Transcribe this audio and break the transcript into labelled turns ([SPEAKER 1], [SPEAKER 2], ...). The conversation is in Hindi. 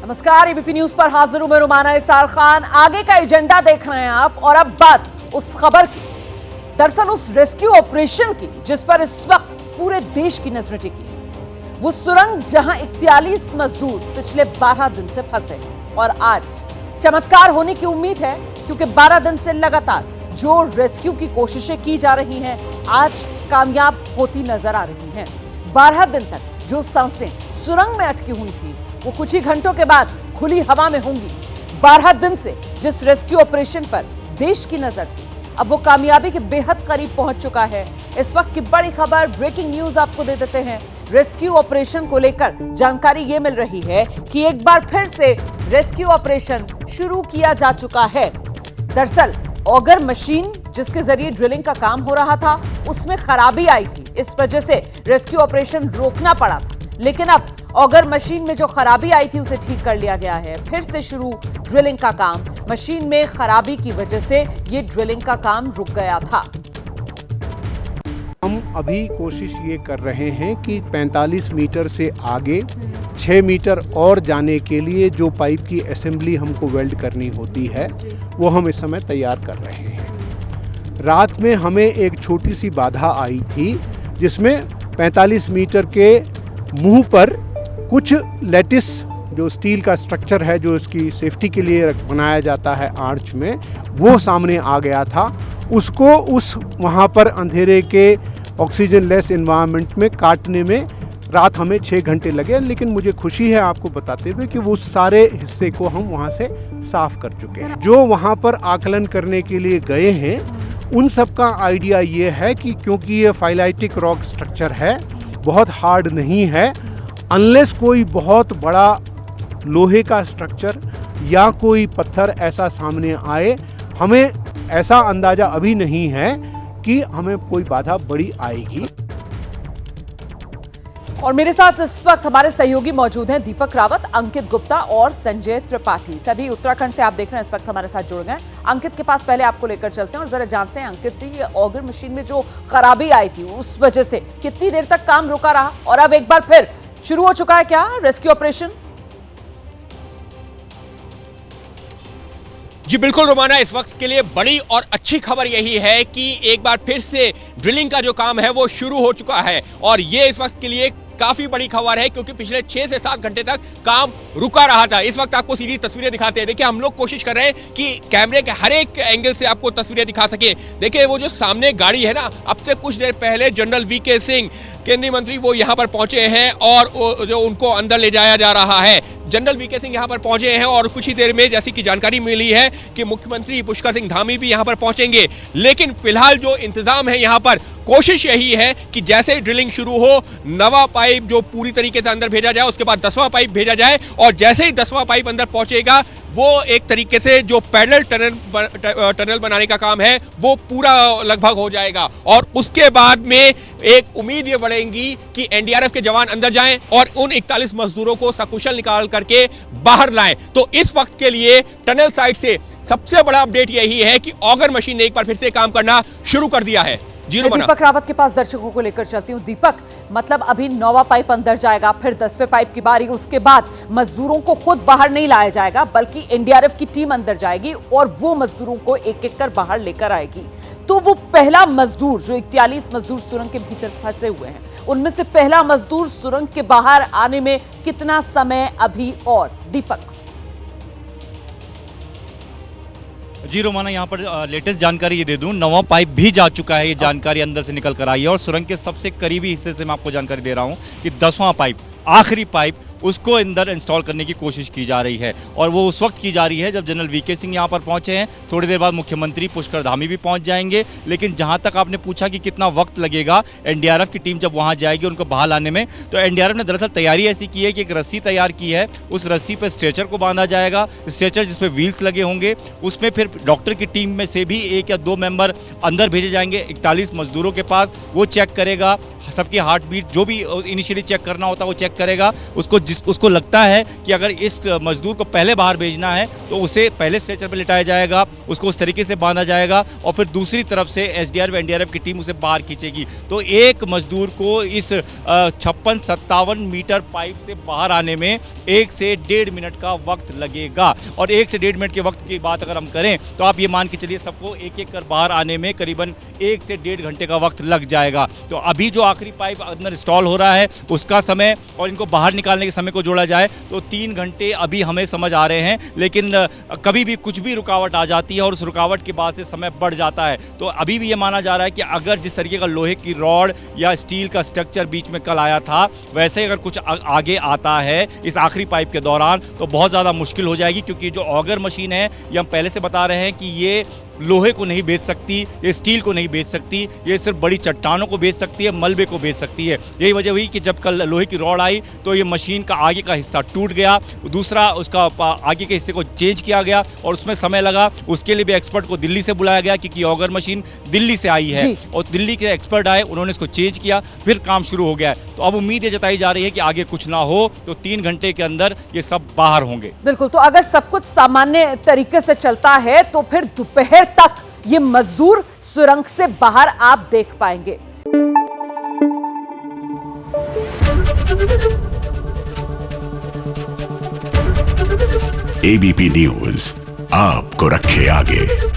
[SPEAKER 1] नमस्कार, एबीपी न्यूज पर हाजिर हूं मैं रुमाना इसार खान। आगे का एजेंडा देख रहे हैं आप और अब बात उस खबर की, दरअसल उस रेस्क्यू ऑपरेशन की जिस पर इस वक्त पूरे देश की नजरें टिकी है। वो सुरंग जहां 41 मजदूर पिछले 12 दिन से फंसे हैं और आज चमत्कार होने की उम्मीद है क्योंकि 12 दिन से लगातार जो रेस्क्यू की कोशिशें की जा रही हैं आज कामयाब होती नजर आ रही हैं। 12 दिन तक जो सांसें सुरंग में अटकी हुई थी वो कुछ ही घंटों के बाद खुली हवा में होंगी। 12 दिन से जिस रेस्क्यू ऑपरेशन पर देश की नजर थी अब वो कामयाबी के बेहद करीब पहुंच चुका है। इस वक्त की बड़ी खबर, ब्रेकिंग न्यूज आपको दे देते हैं। रेस्क्यू ऑपरेशन को लेकर जानकारी ये मिल रही है कि एक बार फिर से रेस्क्यू ऑपरेशन शुरू किया जा चुका है। दरअसल ऑगर मशीन जिसके जरिए ड्रिलिंग का काम हो रहा था उसमें खराबी आई थी, इस वजह से रेस्क्यू ऑपरेशन रोकना पड़ा था। लेकिन अब ऑगर मशीन में जो खराबी आई थी उसे ठीक कर लिया गया है। फिर से शुरू ड्रिलिंग का काम। मशीन में खराबी की वजह से ये ड्रिलिंग का काम रुक गया था।
[SPEAKER 2] हम अभी कोशिश ये कर रहे हैं कि 45 मीटर से आगे 6 मीटर और जाने के लिए जो पाइप की असेंबली हमको वेल्ड करनी होती है वो हम इस समय तैयार कर रहे हैं। रात में हमें एक छोटी सी बाधा आई थी जिसमें 45 मीटर के मुंह पर कुछ लैटिस जो स्टील का स्ट्रक्चर है जो इसकी सेफ्टी के लिए बनाया जाता है आर्च में, वो सामने आ गया था। उसको उस वहाँ पर अंधेरे के ऑक्सीजन लेस एनवायरनमेंट में काटने में रात हमें 6 घंटे लगे, लेकिन मुझे खुशी है आपको बताते हुए कि वो सारे हिस्से को हम वहाँ से साफ कर चुके हैं। जो वहाँ पर आकलन करने के लिए गए हैं उन सब का आइडिया ये है कि क्योंकि ये फाइलाइटिक रॉक स्ट्रक्चर है, बहुत हार्ड नहीं है, अनलेस कोई बहुत बड़ा लोहे का स्ट्रक्चर या कोई पत्थर ऐसा सामने आए, हमें ऐसा अंदाजा अभी नहीं है कि हमें कोई बाधा बड़ी आएगी।
[SPEAKER 1] और मेरे साथ इस वक्त हमारे सहयोगी मौजूद हैं, दीपक रावत, अंकित गुप्ता और संजय त्रिपाठी। सभी उत्तराखंड से आप देख रहे हैं, इस वक्त हमारे साथ जुड़ गए। अंकित के पास पहले आपको लेकर चलते हैं और जरा जानते हैं अंकित से ये ऑगर मशीन में जो खराबी आई थी उस वजह से कितनी देर तक काम रुका रहा और अब एक बार फिर शुरू हो चुका है क्या रेस्क्यू ऑपरेशन?
[SPEAKER 3] जी बिल्कुल रोमाना, इस वक्त के लिए बड़ी और अच्छी खबर यही है कि एक बार फिर से ड्रिलिंग का जो काम है वो शुरू हो चुका है और ये इस वक्त के लिए काफी बड़ी खबर है क्योंकि पिछले 6 से 7 घंटे तक काम रुका रहा था। इस वक्त आपको सीधी तस्वीरें दिखाते हैं। देखिए हम लोग कोशिश कर रहे हैं कि कैमरे के हर एक एंगल से आपको तस्वीरें दिखा सके। देखिए वो जो सामने गाड़ी है ना, अब से कुछ देर पहले जनरल वीके सिंह केंद्रीय मंत्री वो यहाँ पर पहुंचे हैं और जो उनको अंदर ले जाया जा रहा है। जनरल वीके सिंह यहाँ पर पहुंचे हैं और कुछ ही देर में जैसी कि जानकारी मिली है कि मुख्यमंत्री पुष्कर सिंह धामी भी यहाँ पर पहुंचेंगे। लेकिन फिलहाल जो इंतजाम है यहाँ पर, कोशिश यही है कि जैसे ही ड्रिलिंग शुरू हो 9वां पाइप जो पूरी तरीके से अंदर भेजा जाए, उसके बाद 10वां पाइप भेजा जाए और जैसे ही 10वां पाइप अंदर पहुंचेगा वो एक तरीके से जो पैरेलल टनल बनाने का काम है वो पूरा लगभग हो जाएगा और उसके बाद में एक उम्मीद ये बढ़ेगी कि एनडीआरएफ के जवान अंदर जाएं और उन 41 मजदूरों को सकुशल निकाल करके बाहर लाएं। तो इस वक्त के लिए टनल साइड से सबसे बड़ा अपडेट यही है कि ऑगर मशीन ने एक बार फिर से काम करना शुरू कर दिया है।
[SPEAKER 1] दीपक रावत के पास दर्शकों को लेकर चलती हूँ। दीपक, मतलब अभी 9वां पाइप अंदर जाएगा, फिर 10वें पाइप की बारी, उसके बाद मजदूरों को खुद बाहर नहीं लाया जाएगा बल्कि एनडीआरएफ की टीम अंदर जाएगी और वो मजदूरों को एक एक कर बाहर लेकर आएगी। तो वो पहला मजदूर जो 41 मजदूर सुरंग के भीतर फंसे हुए हैं, उनमें से पहला मजदूर सुरंग के बाहर आने में कितना समय अभी और? दीपक
[SPEAKER 4] जी रोमाना, यहाँ पर लेटेस्ट जानकारी ये दे दूं, 9वां पाइप भी जा चुका है। ये जानकारी अंदर से निकल कर आई है और सुरंग के सबसे करीबी हिस्से से मैं आपको जानकारी दे रहा हूँ कि 10वां पाइप, आखिरी पाइप, उसको अंदर इंस्टॉल करने की कोशिश की जा रही है और वो उस वक्त की जा रही है जब जनरल वीके सिंह यहाँ पर पहुंचे हैं। थोड़ी देर बाद मुख्यमंत्री पुष्कर धामी भी पहुंच जाएंगे। लेकिन जहां तक आपने पूछा कि कितना वक्त लगेगा एनडीआरएफ की टीम जब वहां जाएगी उनको बाहर लाने में, तो एनडीआरएफ ने दरअसल तैयारी ऐसी की है कि एक रस्सी तैयार की है, उस रस्सी पर स्ट्रेचर को बांधा जाएगा। स्ट्रेचर जिसपे व्हील्स लगे होंगे, उसमें फिर डॉक्टर की टीम में से भी 1 या 2 मेंबर अंदर भेजे जाएंगे 41 मजदूरों के पास। वो चेक करेगा सबकी हार्ट बीट जो भी इनिशियली चेक करना होता है वो चेक करेगा। उसको लगता है कि अगर इस मजदूर को पहले बाहर भेजना है तो उसे पहले स्ट्रेचर पे लिटाया जाएगा, उसको उस तरीके से बांधा जाएगा और फिर दूसरी तरफ से एसडीआरएफ एनडीआरएफ की टीम उसे बाहर खींचेगी। तो एक मजदूर को इस 56-57 मीटर पाइप से बाहर आने में 1 से 1.5 मिनट का वक्त लगेगा। और 1 से 1.5 मिनट के वक्त की बात अगर हम करें तो आप ये मान के चलिए सबको एक एक कर बाहर आने में करीबन 1 से 1.5 घंटे का वक्त लग जाएगा। तो अभी जो आखिरी पाइप अंदर इंस्टॉल हो रहा है उसका समय और इनको बाहर निकालने के समय को जोड़ा जाए तो 3 घंटे अभी हमें समझ आ रहे हैं, लेकिन कभी भी कुछ भी रुकावट आ जाती है और उस रुकावट के बाद से समय बढ़ जाता है। तो अभी भी ये माना जा रहा है कि अगर जिस तरीके का लोहे की रॉड या स्टील का स्ट्रक्चर बीच में कल आया था वैसे ही अगर कुछ आगे आता है इस आखिरी पाइप के दौरान तो बहुत ज़्यादा मुश्किल हो जाएगी, क्योंकि जो ऑगर मशीन है ये हम पहले से बता रहे हैं कि ये लोहे को नहीं बेच सकती, ये स्टील को नहीं बेच सकती, ये सिर्फ बड़ी चट्टानों को बेच सकती है, मलबे को बेच सकती है। यही वजह हुई कि जब कल लोहे की रॉड आई तो ये मशीन का आगे का हिस्सा टूट गया, दूसरा उसका आगे के हिस्से को चेंज किया गया और उसमें समय लगा। उसके लिए भी एक्सपर्ट को दिल्ली से बुलाया गया क्योंकि ऑगर मशीन दिल्ली से आई है और दिल्ली के एक्सपर्ट आए, उन्होंने इसको चेंज किया, फिर काम शुरू हो गया। तो अब उम्मीद ये जताई जा रही है कि आगे कुछ ना हो तो 3 घंटे के अंदर ये सब बाहर होंगे।
[SPEAKER 1] बिल्कुल, तो अगर सब कुछ सामान्य तरीके से चलता है तो फिर दोपहर तक ये मजदूर सुरंग से बाहर आप देख पाएंगे।
[SPEAKER 5] एबीपी न्यूज आपको रखे आगे।